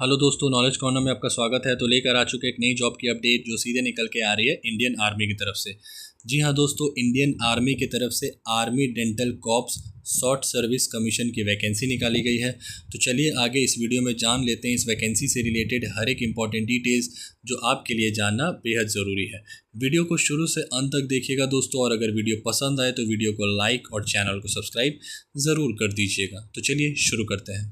Hello दोस्तों, knowledge corner में आपका स्वागत है। तो लेकर आ चुके एक नई जॉब की अपडेट जो सीधे निकल के आ रही है इंडियन आर्मी की तरफ से। जी हाँ दोस्तों, इंडियन आर्मी की तरफ से army dental corps short service commission की वैकेंसी निकाली गई है। तो चलिए आगे इस वीडियो में जान लेते हैं इस वैकेंसी से रिलेटेड हर एक इंपॉर्टेंट डिटेल्स जो आपके लिए जानना बेहद ज़रूरी है। वीडियो को शुरू से अंत तक देखिएगा दोस्तों, और अगर वीडियो पसंद आए तो वीडियो को लाइक और चैनल को सब्सक्राइब ज़रूर कर दीजिएगा। तो चलिए शुरू करते हैं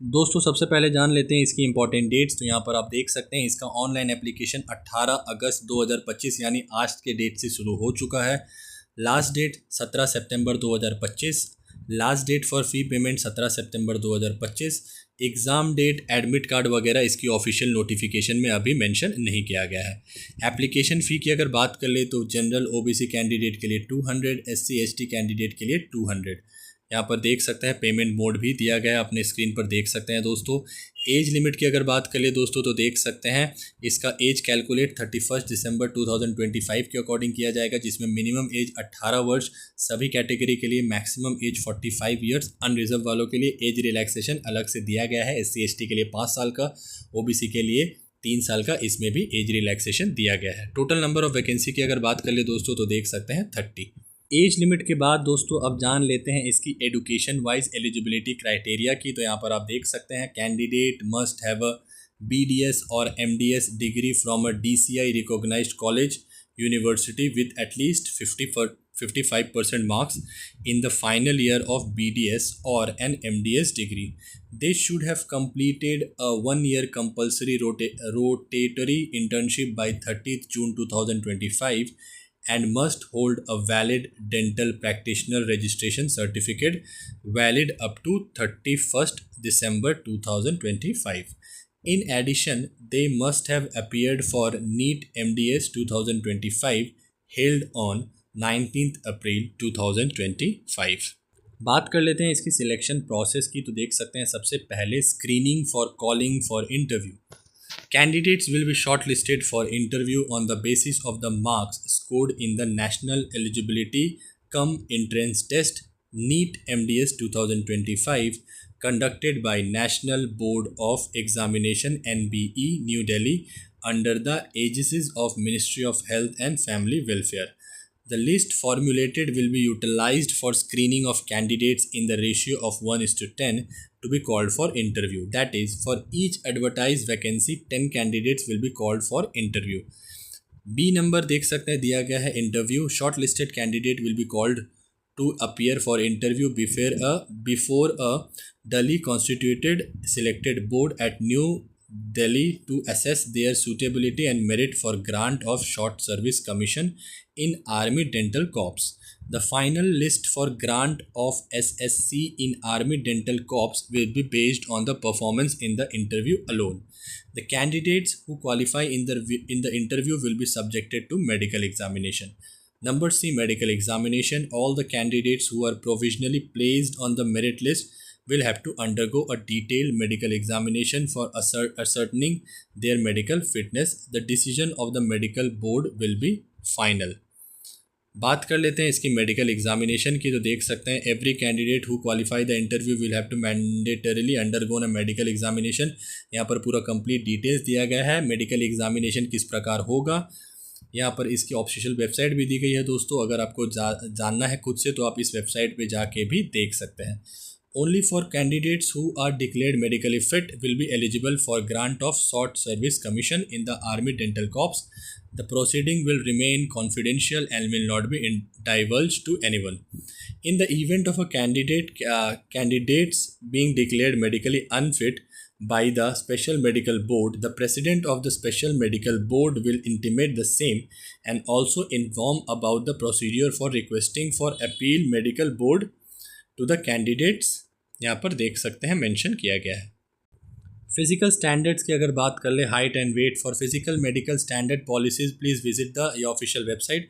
दोस्तों। सबसे पहले जान लेते हैं इसकी इंपॉर्टेंट डेट्स। तो यहाँ पर आप देख सकते हैं इसका ऑनलाइन एप्लीकेशन 18 अगस्त 2025 यानी आज के डेट से शुरू हो चुका है। लास्ट डेट 17 सितंबर 2025। Last date for fee payment 17 सितंबर 2025। एग्ज़ाम डेट, एडमिट कार्ड वगैरह इसकी ऑफिशियल नोटिफिकेशन में अभी मेंशन नहीं किया गया है। एप्लीकेशन फ़ी की अगर बात कर ले तो जनरल ओबीसी कैंडिडेट के लिए 200, एससी एसटी कैंडिडेट के लिए 200। यहाँ पर देख सकते हैं पेमेंट मोड भी दिया गया है, अपने स्क्रीन पर देख सकते हैं दोस्तों। एज लिमिट की अगर बात कर ले दोस्तों तो देख सकते हैं इसका एज कैलकुलेट 31 दिसंबर 2025 के अकॉर्डिंग किया जाएगा, जिसमें मिनिमम एज 18 वर्ष सभी कैटेगरी के लिए, मैक्सिमम एज 45 ईयर्स। अनरिजर्व वालों के लिए एज रिलैक्सेशन अलग से दिया गया है। एससी एसटी के लिए 5 साल का, ओबीसी के लिए 3 साल का, इसमें भी एज रिलैक्सेशन दिया गया है। टोटल नंबर ऑफ वैकेंसी की अगर बात कर ले दोस्तों तो देख सकते हैं 30। एज लिमिट के बाद दोस्तों अब जान लेते हैं इसकी एजुकेशन वाइज एलिजिबिलिटी क्राइटेरिया की। तो यहाँ पर आप देख सकते हैं candidate must have a BDS or MDS degree from a DCI recognised college university with at least 55% marks in the final year of BDS or an MDS degree. They should have completed a 1-year compulsory rotatory internship by 30th June 2025 and must hold a valid dental practitioner registration certificate valid up to 31st December 2025. In addition, they must have appeared for NEET MDS 2025 held on 19th April 2025। बात कर लेते हैं इसकी selection process की। तो देख सकते हैं सबसे पहले screening for calling for interview. Candidates will be shortlisted for interview on the basis of the marks scored in the National Eligibility cum Entrance Test NEET MDS 2025 conducted by National Board of Examination NBE New Delhi under the aegis of Ministry of Health and Family Welfare. The list formulated will be utilized for screening of candidates in the ratio of 1:10 to be called for interview. That is, for each advertised vacancy, 10 candidates will be called for interview. B number देख सकते हैं दिया गया है interview. Shortlisted candidate will be called to appear for interview before a duly constituted selected board at New Delhi to assess their suitability and merit for grant of short service commission in Army Dental Corps. The final list for grant of SSC in Army Dental Corps will be based on the performance in the interview alone. The candidates who qualify in the interview will be subjected to medical examination. Number C, medical examination. All the candidates who are provisionally placed on the merit list will have to undergo a detailed medical examination for ascertaining their medical fitness. The decision of the medical board will be final. बात कर लेते हैं इसकी medical examination की। तो देख सकते हैं every candidate who qualify the interview will have to mandatorily undergone a medical examination. यहाँ पर पूरा कंप्लीट डिटेल्स दिया गया है। मेडिकल एग्जामिनेशन किस प्रकार होगा, यहाँ पर इसकी ऑफिशियल वेबसाइट भी दी गई है दोस्तों। अगर आपको जानना है खुद से तो आप इस वेबसाइट पे जाके भी देख सकते हैं। Only for candidates who are declared medically fit will be eligible for grant of short service commission in the Army Dental Corps. The proceeding will remain confidential and will not be divulged to anyone. In the event of a candidates being declared medically unfit by the Special Medical Board, the President of the Special Medical Board will intimate the same and also inform about the procedure for requesting for appeal medical board to the candidates। यहाँ पर देख सकते हैं mention किया गया है। Physical standards की अगर बात कर ले, height and weight for physical medical standard policies please visit the official website.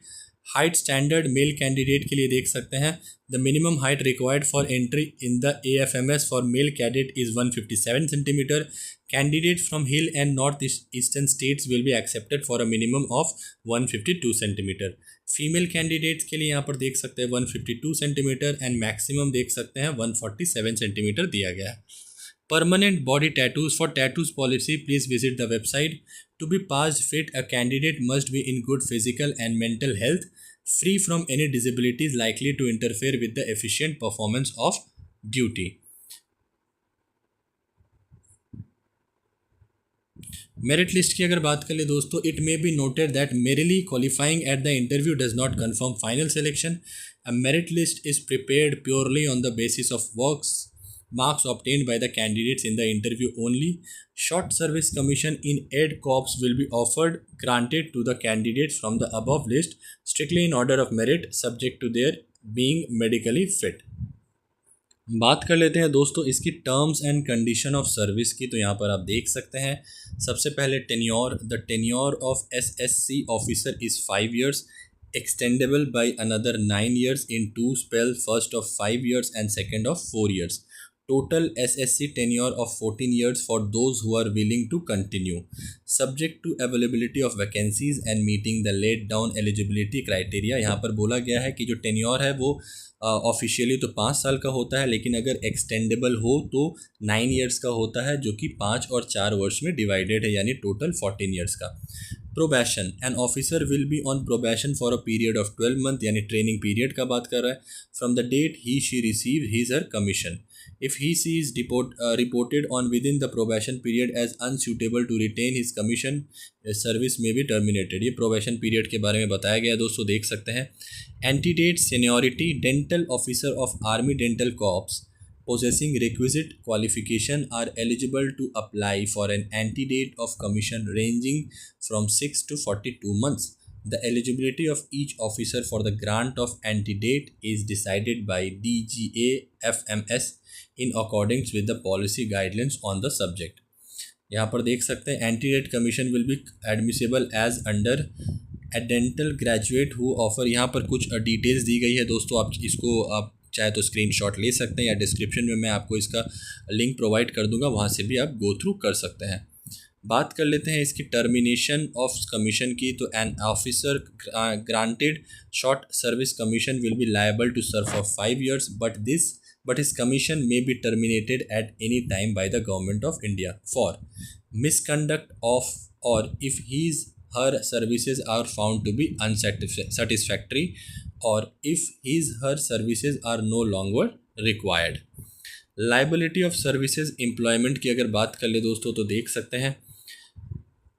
Height standard male candidate के लिए देख सकते हैं the minimum height required for entry in the AFMS for male cadet is 157 centimetre. Candidate from hill and north eastern states will be accepted for a minimum of 152 centimetre. Female candidates के लिए यहाँ पर देख सकते हैं 152 centimetre and maximum देख सकते हैं 147 सेंटीमीटर दिया गया है। Permanent body tattoos. For tattoos policy, please visit the website. To be passed fit, a candidate must be in good physical and mental health, free from any disabilities likely to interfere with the efficient performance of duty. Merit list की अगर बात कर ले दोस्तों, it may be noted that merrily qualifying at the interview does not confirm final selection. A merit list is prepared purely on the basis of works marks obtained by the candidates in the interview only. Short service commission in aid corps will be offered granted to the candidates from the above list strictly in order of merit subject to their being medically fit. बात कर लेते हैं दोस्तों इसकी terms and condition of service की. तो यहाँ पर आप देख सकते हैं सबसे पहले tenure. The tenure of SSC officer is 5 years, extendable by another 9 years in two spells, first of 5 years and second of 4 years. Total SSC tenure of 14 years for those who are willing to continue, subject to availability of vacancies and meeting the laid down eligibility criteria. यहाँ पर बोला गया है कि जो tenure है वो officially तो 5 साल का होता है, लेकिन अगर एक्सटेंडेबल हो तो 9 years का होता है, जो कि 5 और 4 वर्ष में डिवाइडेड है, यानी टोटल 14 years का. Probation. An officer will be on probation for a period of 12 months, यानी ट्रेनिंग पीरियड का बात कर रहा है, from the date he she receive his her commission. If he is reported on within the probation period as unsuitable to retain his commission, service may be terminated. ये probation period के बारे में बताया गया दोस्तों, देख सकते हैं. Antedate seniority. Dental officer of Army Dental Corps possessing requisite qualification are eligible to apply for an antedate of commission ranging from 6 to 42 months. The eligibility of each officer for the grant of antedate is decided by DGA FMS in accordance with the policy guidelines on the subject. यहाँ पर देख सकते हैं antedate commission will be admissible as under a dental graduate who offer. यहाँ पर कुछ details दी गई है दोस्तों, आप इसको आप चाहे तो स्क्रीनशॉट ले सकते हैं या डिस्क्रिप्शन में मैं आपको इसका लिंक प्रोवाइड कर दूंगा, वहाँ से भी आप गो थ्रू कर सकते हैं. बात कर लेते हैं इसकी टर्मिनेशन ऑफ कमीशन की. तो an officer granted short service commission will be liable to serve for 5 years, but his commission may be terminated at any time by the government of India for misconduct of, or if her services are found to be unsatisfactory, or if her services are no longer required. Liability of services employment की अगर बात कर ले दोस्तों, तो देख सकते हैं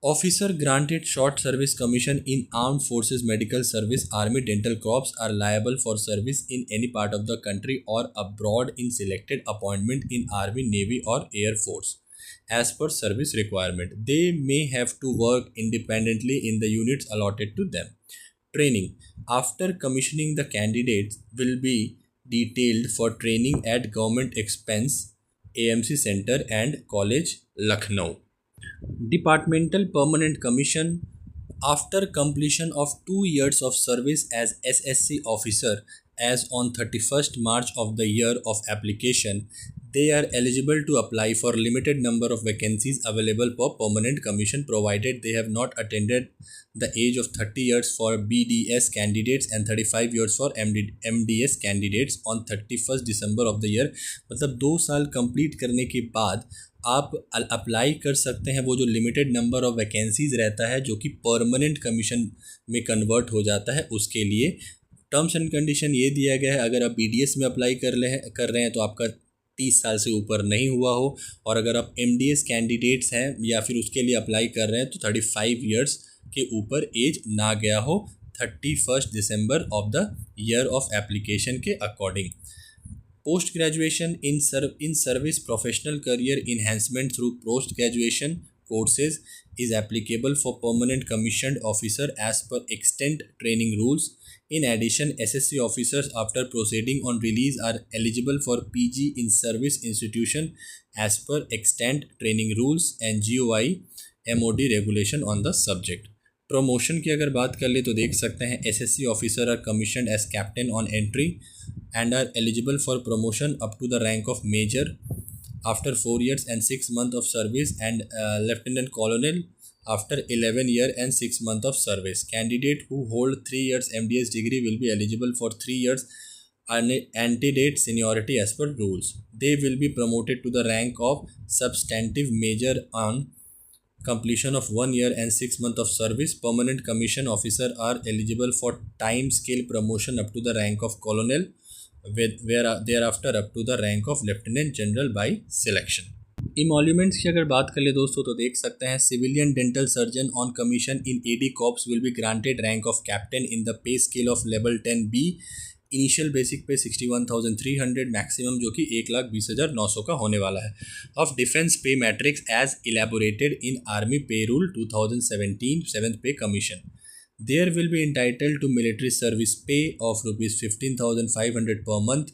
officer granted short service commission in armed forces medical service army dental corps are liable for service in any part of the country और abroad in selected appointment in army, navy और air force as per service requirement. They may have to work independently in the units allotted to them. Training. After commissioning, the candidates will be detailed for training at government expense AMC Center and College Lucknow. Departmental Permanent Commission. After completion of 2 years of service as SSC officer as on 31st March of the year of application, they are eligible to apply for limited number of vacancies available for permanent commission, provided they have not attained the age of 30 years for BDS candidates and 35 years for MDS candidates on 31st December of the year. मतलब 2 साल complete करने के बाद आप apply कर सकते हैं वो जो लिमिटेड नंबर ऑफ वैकेंसीज रहता है, जो कि परमानेंट कमीशन में कन्वर्ट हो जाता है, उसके लिए टर्म्स एंड कंडीशन ये दिया गया है. अगर आप BDS में अप्लाई कर रहे हैं तो आपका 30 साल से ऊपर नहीं हुआ हो, और अगर आप MDS कैंडिडेट्स हैं या फिर उसके लिए अप्लाई कर रहे हैं तो 35 years के ऊपर एज ना गया हो 31st December of the year of application के according. Post graduation in service professional career enhancement through post graduation courses is applicable for permanent commissioned officer as per extant training rules. In addition, SSC officers after proceeding on release are eligible for PG in service institution as per extant training rules and GOI MOD regulation on the subject. Promotion की अगर बात कर ले तो देख सकते हैं SSC officer are commissioned as captain on entry and are eligible for promotion up to the rank of major after 4 years and 6 months of service, and lieutenant colonel after 11 years and 6 months of service. Candidate who hold 3 years MDS degree will be eligible for 3 years antedate seniority as per rules. They will be promoted to the rank of substantive major on completion of 1 year and 6 months of service. Permanent commission officer are eligible for time scale promotion up to the rank of colonel, thereafter up to the rank of lieutenant general by selection. Emoluments की अगर बात कर ले दोस्तों तो देख सकते हैं civilian dental surgeon on commission in AD corps will be granted rank of captain in the pay scale of level 10B. Initial basic pay 61,300, maximum जो कि 1,20,900 का होने वाला है. Of defence pay matrix as elaborated in army pay rule 2017 7th pay commission. There will be entitled to military service pay of rupees 15,500 per month,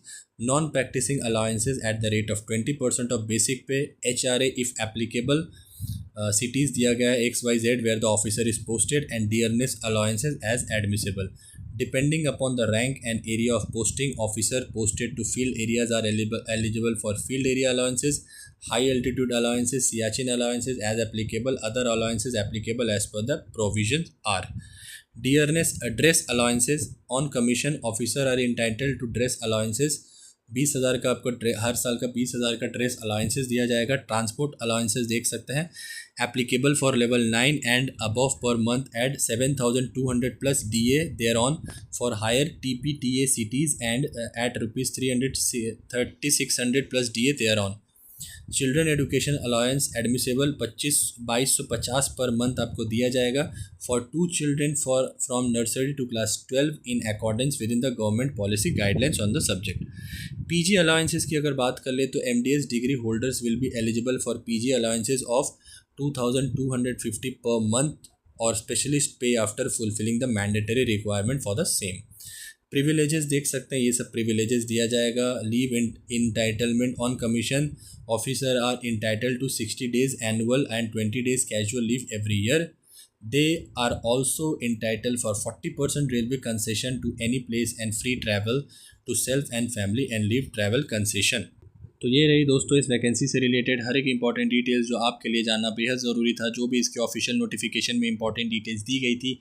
non-practicing allowances at the rate of 20% of basic pay, HRA if applicable, cities दिया गया है XYZ where the officer is posted, and dearness allowances as admissible. Depending upon the rank and area of posting, officer posted to field areas are eligible for field area allowances, high altitude allowances, Siachen allowances as applicable. Other allowances applicable as per the provisions are. Dearness dress allowances on commission officer are entitled to dress allowances. 20,000 का आपको हर साल का 20,000 का dress allowances दिया जाएगा. Transport allowances देख सकते हैं applicable for level 9 and above per month at 7,200 plus DA thereon for higher TPTA cities and at rupees 3,600 plus DA thereon. Children education allowance admissible 2,250 per month आपको दिया जाएगा for 2 children from nursery to class 12 in accordance with in the government policy guidelines on the subject. PG allowances की अगर बात कर ले तो MDS degree holders will be eligible for PG allowances of 2,250 per month और specialist pay after fulfilling the mandatory requirement for the same. Privileges देख सकते हैं ये सब प्रिविलेजेस दिया जाएगा. Leave entitlement on commission officer are entitled to 60 days annual and 20 days casual leave every year. They are also entitle for 40% railway concession to any place and free travel to self and family and leave travel concession. तो ये रही दोस्तों इस vacancy से related हर एक important details जो आपके लिए जानना बेहद ज़रूरी था. जो भी इसके ऑफिशियल नोटिफिकेशन में इंपॉर्टेंट डिटेल्स दी गई थी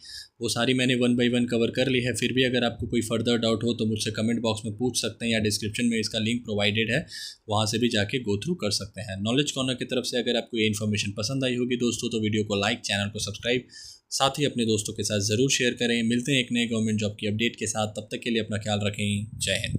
वो सारी मैंने 1 by 1 कवर कर ली है. फिर भी अगर आपको कोई फर्दर डाउट हो तो मुझसे कमेंट बॉक्स में पूछ सकते हैं या डिस्क्रिप्शन में इसका लिंक प्रोवाइडेड है, वहाँ से भी जाके गो थ्रू कर सकते हैं. नॉलेज कॉर्नर की तरफ से अगर आपको ये इन्फॉर्मेशन पसंद आई होगी दोस्तों तो वीडियो को लाइक, चैनल को सब्सक्राइब, साथ ही अपने दोस्तों के साथ ज़रूर शेयर करें. मिलते हैं एक नए गवर्नमेंट जॉब की अपडेट के साथ. तब तक के लिए अपना ख्याल रखें. जय हिंद.